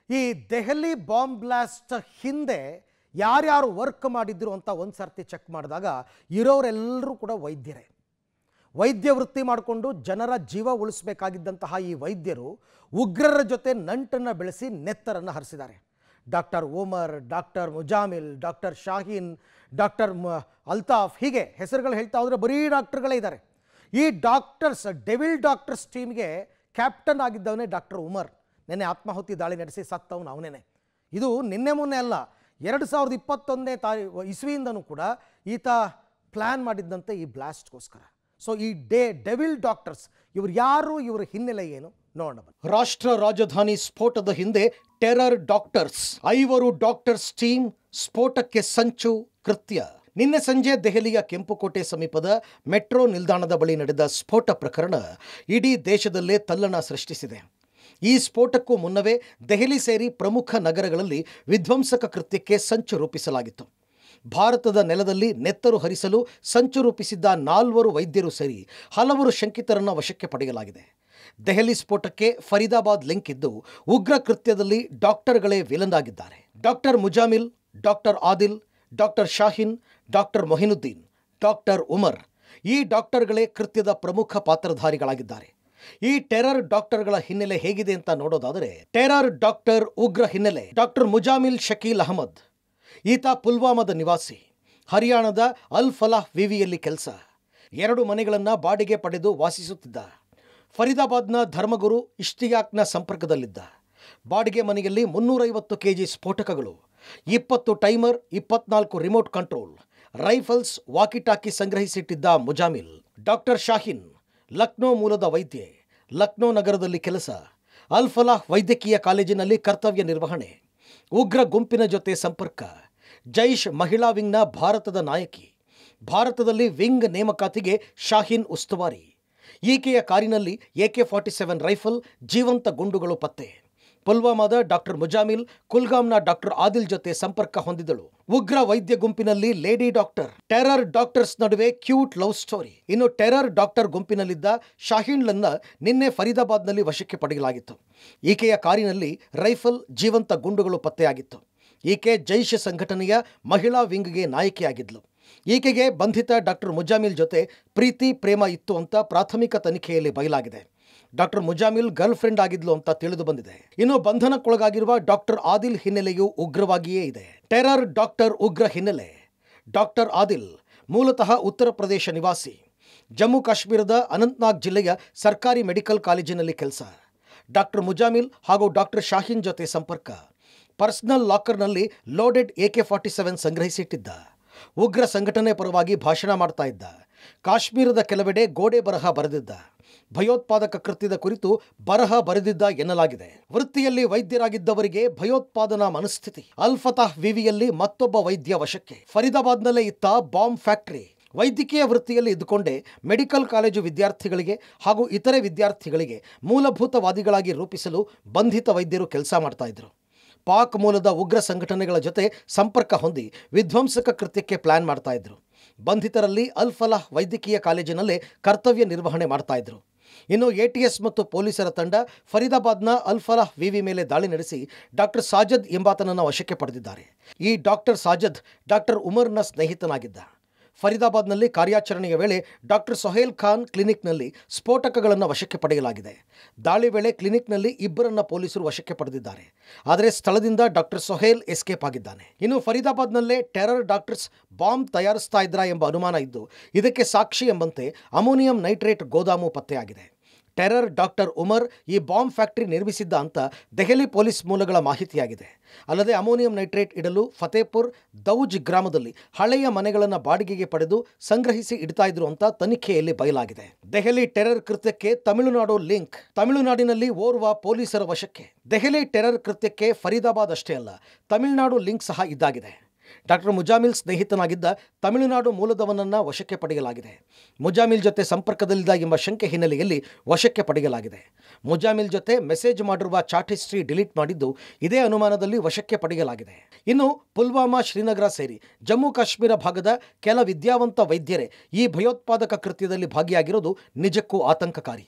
ಈ Delhi bomb blast ಹಿಂದೆ ಯಾರ್ಯಾರು ವರ್ಕ್ ಮಾಡಿದ್ರು ಅಂತ ಒಂದು ಸರ್ತಿ ಚೆಕ್ ಮಾಡಿದಾಗ ಇರೋರೆಲ್ಲರೂ ಕೂಡ ವೈದ್ಯರೇ. ವೈದ್ಯ ವೃತ್ತಿ ಮಾಡಿಕೊಂಡು ಜನರ ಜೀವ ಉಳಿಸಬೇಕಾಗಿದ್ದಂತಹ ಈ ವೈದ್ಯರು ಉಗ್ರರ ಜೊತೆ ನಂಟನ್ನು ಬೆಳೆಸಿ ನೆತ್ತರನ್ನು ಹರಿಸಿದ್ದಾರೆ. Doctor Umar, doctor Muzammil, doctor Shaheen, doctor Altaf, ಹೀಗೆ ಹೆಸರುಗಳು ಹೇಳ್ತಾ ಹೋದರೆ ಬರೀ ಡಾಕ್ಟರ್ಗಳೇ ಇದ್ದಾರೆ. ಈ ಡಾಕ್ಟರ್ಸ್, ಡೆವಿಲ್ ಡಾಕ್ಟರ್ಸ್ ಟೀಮ್ಗೆ ಕ್ಯಾಪ್ಟನ್ ಆಗಿದ್ದವನೇ ಡಾಕ್ಟರ್ ಉಮರ್. ನಿನ್ನೆ ಆತ್ಮಾಹುತಿ ದಾಳಿ ನಡೆಸಿ ಸತ್ತವನು ಅವನೇನೆ. ಇದು ನಿನ್ನೆ ಮೊನ್ನೆ ಅಲ್ಲ, 2021 ಇಸ್ವಿಯಿಂದನೂ ಕೂಡ ಈತ ಪ್ಲ್ಯಾನ್ ಮಾಡಿದ್ದಂತೆ ಈ ಬ್ಲಾಸ್ಟ್ಗೋಸ್ಕರ. ಸೊ ಈ ಡೆವಿಲ್ ಡಾಕ್ಟರ್ಸ್ ಇವರು ಯಾರು, ಇವರ ಹಿನ್ನೆಲೆ ಏನು ನೋಡೋಣ. ರಾಷ್ಟ್ರ ರಾಜಧಾನಿ ಸ್ಫೋಟದ ಹಿಂದೆ ಟೆರರ್ ಡಾಕ್ಟರ್ಸ್, 5 ಡಾಕ್ಟರ್ಸ್ ಟೀಮ್, ಸ್ಫೋಟಕ್ಕೆ ಸಂಚು, ಕೃತ್ಯ. ನಿನ್ನೆ ಸಂಜೆ ದೆಹಲಿಯ ಕೆಂಪುಕೋಟೆ ಸಮೀಪದ ಮೆಟ್ರೋ ನಿಲ್ದಾಣದ ಬಳಿ ನಡೆದ ಸ್ಫೋಟ ಪ್ರಕರಣ ಇಡೀ ದೇಶದಲ್ಲೇ ತಲ್ಲಣ ಸೃಷ್ಟಿಸಿದೆ. ಈ ಸ್ಫೋಟಕ್ಕೂ ಮುನ್ನವೇ ದೆಹಲಿ ಸೇರಿ ಪ್ರಮುಖ ನಗರಗಳಲ್ಲಿ ವಿಧ್ವಂಸಕ ಕೃತ್ಯಕ್ಕೆ ಸಂಚು ರೂಪಿಸಲಾಗಿತ್ತು. ಭಾರತದ ನೆಲದಲ್ಲಿ ನೆತ್ತರು ಹರಿಸಲು ಸಂಚು ರೂಪಿಸಿದ್ದ 4 ವೈದ್ಯರು ಸೇರಿ ಹಲವರು ಶಂಕಿತರನ್ನು ವಶಕ್ಕೆ ಪಡೆಯಲಾಗಿದೆ. ದೆಹಲಿ ಸ್ಫೋಟಕ್ಕೆ ಫರೀದಾಬಾದ್ ಲಿಂಕ್ ಇದ್ದು ಉಗ್ರ ಕೃತ್ಯದಲ್ಲಿ ಡಾಕ್ಟರ್ಗಳೇ ವಿಲನ್ ಆಗಿದ್ದಾರೆ. Doctor Muzammil, doctor Adil, doctor Shaheen, doctor Mohinuddin, doctor Umar, ಈ ಡಾಕ್ಟರ್ಗಳೇ ಕೃತ್ಯದ ಪ್ರಮುಖ ಪಾತ್ರಧಾರಿಗಳಾಗಿದ್ದಾರೆ. ಈ ಟೆರರ್ ಡಾಕ್ಟರ್ಗಳ ಹಿನ್ನೆಲೆ ಹೇಗಿದೆ ಅಂತ ನೋಡೋದಾದರೆ, ಟೆರರ್ ಡಾಕ್ಟರ್ ಉಗ್ರ ಹಿನ್ನೆಲೆ. ಡಾಕ್ಟರ್ ಮುಜಾಮಿಲ್ ಶಕೀಲ್ ಅಹಮದ್, ಈತ ಪುಲ್ವಾಮಾದ ನಿವಾಸಿ, ಹರಿಯಾಣದ ಅಲ್ ಫಲಾಹ್ ವಿವಿಯಲ್ಲಿ ಕೆಲಸ, 2 ಮನೆಗಳನ್ನು ಬಾಡಿಗೆ ಪಡೆದು ವಾಸಿಸುತ್ತಿದ್ದ. ಫರೀದಾಬಾದ್ನ ಧರ್ಮಗುರು ಇಷ್ತಿಯಾಕ್ನ ಸಂಪರ್ಕದಲ್ಲಿದ್ದ. ಬಾಡಿಗೆ ಮನೆಯಲ್ಲಿ 350 kg ಸ್ಫೋಟಕಗಳು, 20 timer, 24 remote control, rifles, walkie talkie ಸಂಗ್ರಹಿಸಿಟ್ಟಿದ್ದ ಮುಜಾಮಿಲ್. ಡಾಕ್ಟರ್ ಶಾಹೀನ್ ಲಕ್ನೋ ಮೂಲದ ವೈದ್ಯ, ಲಕ್ನೋ ನಗರದಲ್ಲಿ ಕೆಲಸ, ಅಲ್ ಫಲಾಹ್ ವೈದ್ಯಕೀಯ ಕಾಲೇಜಿನಲ್ಲಿ ಕರ್ತವ್ಯ ನಿರ್ವಹಣೆ, ಉಗ್ರ ಗುಂಪಿನ ಜೊತೆ ಸಂಪರ್ಕ, ಜೈಷ್ ಮಹಿಳಾ ವಿಂಗ್ನ ಭಾರತದ ನಾಯಕಿ. ಭಾರತದಲ್ಲಿ ವಿಂಗ್ ನೇಮಕಾತಿಗೆ ಶಾಹೀನ್ ಉಸ್ತುವಾರಿ. ಈಕೆಯ ಕಾರಿನಲ್ಲಿ AK-47 ರೈಫಲ್, ಜೀವಂತ ಗುಂಡುಗಳು ಪತ್ತೆ. ಪುಲ್ವಾಮಾದ ಡಾಕ್ಟರ್ ಮುಜಾಮಿಲ್ ಕುಲ್ಗಾಮ್ನ ಡಾಕ್ಟರ್ ಆದಿಲ್ ಜೊತೆ ಸಂಪರ್ಕ ಹೊಂದಿದಳು. ಉಗ್ರ ವೈದ್ಯ ಗುಂಪಿನಲ್ಲಿ ಲೇಡಿ ಡಾಕ್ಟರ್. ಟೆರರ್ ಡಾಕ್ಟರ್ಸ್ ನಡುವೆ ಕ್ಯೂಟ್ ಲವ್ ಸ್ಟೋರಿ. ಇನ್ನು ಟೆರರ್ ಡಾಕ್ಟರ್ ಗುಂಪಿನಲ್ಲಿದ್ದ ಶಾಹೀನ್ಳನ್ನ ನಿನ್ನೆ ಫರೀದಾಬಾದ್ನಲ್ಲಿ ವಶಕ್ಕೆ ಪಡೆಯಲಾಗಿತ್ತು. ಈಕೆಯ ಕಾರಿನಲ್ಲಿ ರೈಫಲ್, ಜೀವಂತ ಗುಂಡುಗಳು ಪತ್ತೆಯಾಗಿತ್ತು. ಈಕೆ ಜೈಷ್ ಸಂಘಟನೆಯ ಮಹಿಳಾ ವಿಂಗ್ಗೆ ನಾಯಕಿಯಾಗಿದ್ಲು. ಈಕೆಗೆ ಬಂಧಿತ ಡಾಕ್ಟರ್ ಮುಜಾಮಿಲ್ ಜೊತೆ ಪ್ರೀತಿ ಪ್ರೇಮ ಇತ್ತು ಅಂತ ಪ್ರಾಥಮಿಕ ತನಿಖೆಯಲ್ಲಿ ಬಯಲಾಗಿದೆ. ಡಾಕ್ಟರ್ ಮುಜಾಮಿಲ್ ಗರ್ಲ್ ಫ್ರೆಂಡ್ ಆಗಿದ್ಲು ಅಂತ ತಿಳಿದು ಬಂದಿದೆ. ಇನ್ನು ಬಂಧನಕ್ಕೊಳಗಾಗಿರುವ ಡಾಕ್ಟರ್ ಆದಿಲ್ ಹಿನ್ನೆಲೆಯೂ ಉಗ್ರವಾಗಿಯೇ ಇದೆ. ಟೆರರ್ ಡಾಕ್ಟರ್ ಉಗ್ರ ಹಿನ್ನೆಲೆ. ಡಾಕ್ಟರ್ ಆದಿಲ್ ಮೂಲತಃ ಉತ್ತರ ಪ್ರದೇಶ ನಿವಾಸಿ, ಜಮ್ಮು ಕಾಶ್ಮೀರದ ಅನಂತನಾಗ್ ಜಿಲ್ಲೆಯ ಸರ್ಕಾರಿ ಮೆಡಿಕಲ್ ಕಾಲೇಜಿನಲ್ಲಿ ಕೆಲಸ. ಡಾಕ್ಟರ್ ಮುಜಾಮಿಲ್ ಹಾಗೂ ಡಾಕ್ಟರ್ ಶಾಹೀನ್ ಜೊತೆ ಸಂಪರ್ಕ. ಪರ್ಸನಲ್ ಲಾಕರ್ನಲ್ಲಿ ಲೋಡೆಡ್ AK-47 ಸಂಗ್ರಹಿಸಿಟ್ಟಿದ್ದ. ಉಗ್ರ ಸಂಘಟನೆ ಪರವಾಗಿ ಭಾಷಣ ಮಾಡ್ತಾ ಇದ್ದ. ಕಾಶ್ಮೀರದ ಕೆಲವೆಡೆ ಗೋಡೆ ಬರಹ ಬರೆದಿದ್ದ. ಭಯೋತ್ಪಾದಕ ಕೃತ್ಯದ ಕುರಿತು ಬರಹ ಬರೆದಿದ್ದ ಎನ್ನಲಾಗಿದೆ. ವೃತ್ತಿಯಲ್ಲಿ ವೈದ್ಯರಾಗಿದ್ದವರಿಗೆ ಭಯೋತ್ಪಾದನಾ ಮನಸ್ಥಿತಿ. ಅಲ್ ಫತಾಹ್ ವಿವಿಯಲ್ಲಿ ಮತ್ತೊಬ್ಬ ವೈದ್ಯ ವಶಕ್ಕೆ. ಫರೀದಾಬಾದ್ನಲ್ಲೇ ಇತ್ತ ಬಾಂಬ್ ಫ್ಯಾಕ್ಟರಿ. ವೈದ್ಯಕೀಯ ವೃತ್ತಿಯಲ್ಲಿ ಇದ್ದುಕೊಂಡೇ ಮೆಡಿಕಲ್ ಕಾಲೇಜು ವಿದ್ಯಾರ್ಥಿಗಳಿಗೆ ಹಾಗೂ ಇತರೆ ವಿದ್ಯಾರ್ಥಿಗಳಿಗೆ ಮೂಲಭೂತವಾದಿಗಳಾಗಿ ರೂಪಿಸಲು ಬಂಧಿತ ವೈದ್ಯರು ಕೆಲಸ ಮಾಡ್ತಾ ಇದ್ರು. ಪಾಕ್ ಮೂಲದ ಉಗ್ರ ಸಂಘಟನೆಗಳ ಜೊತೆ ಸಂಪರ್ಕ ಹೊಂದಿ ವಿಧ್ವಂಸಕ ಕೃತ್ಯಕ್ಕೆ ಪ್ಲಾನ್ ಮಾಡ್ತಾ ಇದ್ರು. ಬಂಧಿತರಲ್ಲಿ ಅಲ್ ಫಲಾಹ್ ವೈದ್ಯಕೀಯ ಕಾಲೇಜಿನಲ್ಲೇ ಕರ್ತವ್ಯ ನಿರ್ವಹಣೆ ಮಾಡ್ತಾ ಇದ್ರು. ಇನ್ನು ATS ಮತ್ತು ಪೊಲೀಸರ ತಂಡ ಫರೀದಾಬಾದ್ನ ಅಲ್ ಫಲಾಹ್ ವಿವಿ ಮೇಲೆ ದಾಳಿ ನಡೆಸಿ ಡಾಕ್ಟರ್ ಸಾಜದ್ ಎಂಬಾತನನ್ನು ವಶಕ್ಕೆ ಪಡೆದಿದ್ದಾರೆ. ಈ ಡಾಕ್ಟರ್ ಸಾಜದ್ ಡಾಕ್ಟರ್ ಉಮರ್ನ ಸ್ನೇಹಿತನಾಗಿದ್ದ. ಫರೀದಾಬಾದ್ನಲ್ಲಿ ಕಾರ್ಯಾಚರಣೆಯ ವೇಳೆ ಡಾಕ್ಟರ್ ಸೊಹೇಲ್ ಖಾನ್ ಕ್ಲಿನಿಕ್ನಲ್ಲಿ ಸ್ಫೋಟಕಗಳನ್ನು ವಶಕ್ಕೆ ಪಡೆಯಲಾಗಿದೆ. ದಾಳಿ ವೇಳೆ ಕ್ಲಿನಿಕ್ನಲ್ಲಿ 2 ಪೊಲೀಸರು ವಶಕ್ಕೆ ಪಡೆದಿದ್ದಾರೆ. ಆದರೆ ಸ್ಥಳದಿಂದ ಡಾಕ್ಟರ್ ಸೊಹೇಲ್ ಎಸ್ಕೇಪ್ ಆಗಿದ್ದಾನೆ. ಇನ್ನು ಫರೀದಾಬಾದ್ನಲ್ಲೇ ಟೆರರ್ ಡಾಕ್ಟರ್ಸ್ ಬಾಂಬ್ ತಯಾರಿಸ್ತಾ ಇದ್ರಾ ಎಂಬ ಅನುಮಾನ ಇದ್ದು ಇದಕ್ಕೆ ಸಾಕ್ಷಿ ಎಂಬಂತೆ ಅಮೋನಿಯಂ ನೈಟ್ರೇಟ್ ಗೋದಾಮು ಪತ್ತೆಯಾಗಿದೆ. ಟೆರರ್ ಡಾಕ್ಟರ್ ಉಮರ್ ಈ ಬಾಂಬ್ ಫ್ಯಾಕ್ಟರಿ ನಿರ್ಮಿಸಿದ್ದ ಅಂತ ದೆಹಲಿ ಪೊಲೀಸ್ ಮೂಲಗಳ ಮಾಹಿತಿಯಾಗಿದೆ. ಅಲ್ಲದೆ ಅಮೋನಿಯಂ ನೈಟ್ರೇಟ್ ಇಡಲು ಫತೇಪುರ್ ದೌಜ್ ಗ್ರಾಮದಲ್ಲಿ ಹಳೆಯ ಮನೆಗಳನ್ನು ಬಾಡಿಗೆಗೆ ಪಡೆದು ಸಂಗ್ರಹಿಸಿ ಇಡ್ತಾ ಇದ್ರು ಅಂತ ತನಿಖೆಯಲ್ಲಿ ಬಯಲಾಗಿದೆ. ದೆಹಲಿ ಟೆರರ್ ಕೃತ್ಯಕ್ಕೆ ತಮಿಳುನಾಡು ಲಿಂಕ್. ತಮಿಳುನಾಡಿನಲ್ಲಿ ಓರ್ವ ಪೊಲೀಸರ ವಶಕ್ಕೆ. ದೆಹಲಿ ಟೆರರ್ ಕೃತ್ಯಕ್ಕೆ ಫರೀದಾಬಾದ್ ಅಷ್ಟೇ ಅಲ್ಲ, ತಮಿಳುನಾಡು ಲಿಂಕ್ ಸಹ ಇದ್ದಾಗಿದೆ. ಡಾಕ್ಟರ್ ಮುಜಾಮಿಲ್ ಸ್ನೇಹಿತನಾಗಿದ್ದ ತಮಿಳುನಾಡು ಮೂಲದವನನ್ನು ವಶಕ್ಕೆ ಪಡೆಯಲಾಗಿದೆ. ಮುಜಾಮಿಲ್ ಜೊತೆ ಸಂಪರ್ಕದಲ್ಲಿದ್ದ ಎಂಬ ಶಂಕೆ ಹಿನ್ನೆಲೆಯಲ್ಲಿ ವಶಕ್ಕೆ ಪಡೆಯಲಾಗಿದೆ. ಮುಜಾಮಿಲ್ ಜೊತೆ ಮೆಸೇಜ್ ಮಾಡಿರುವ ಚಾಟ್ ಹಿಸ್ಟ್ರಿ ಡಿಲೀಟ್ ಮಾಡಿದ್ದು ಇದೇ ಅನುಮಾನದಲ್ಲಿ ವಶಕ್ಕೆ ಪಡೆಯಲಾಗಿದೆ. ಇನ್ನು ಪುಲ್ವಾಮಾ, ಶ್ರೀನಗರ ಸೇರಿ ಜಮ್ಮು ಕಾಶ್ಮೀರ ಭಾಗದ ಕೆಲ ವಿದ್ಯಾವಂತ ವೈದ್ಯರೇ ಈ ಭಯೋತ್ಪಾದಕ ಕೃತ್ಯದಲ್ಲಿ ಭಾಗಿಯಾಗಿರೋದು ನಿಜಕ್ಕೂ ಆತಂಕಕಾರಿ.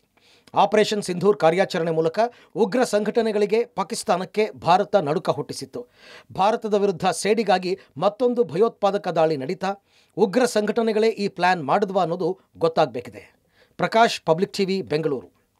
ಆಪರೇಷನ್ ಸಿಂಧೂರ್ ಕಾರ್ಯಾಚರಣೆ ಮೂಲಕ ಉಗ್ರ ಸಂಘಟನೆಗಳಿಗೆ ಪಾಕಿಸ್ತಾನಕ್ಕೆ ಭಾರತ ನಡುಕ ಹುಟ್ಟಿಸಿತ್ತು. ಭಾರತದ ವಿರುದ್ಧ ಸೇಡಿಗಾಗಿ ಮತ್ತೊಂದು ಭಯೋತ್ಪಾದಕ ದಾಳಿ ನಡೀತಾ ಉಗ್ರ ಸಂಘಟನೆಗಳೇ ಈ ಪ್ಲಾನ್ ಮಾಡಿದ್ವಾ ಅನ್ನೋದು ಗೊತ್ತಾಗಬೇಕಿದೆ. Prakash, Public TV, Bengaluru.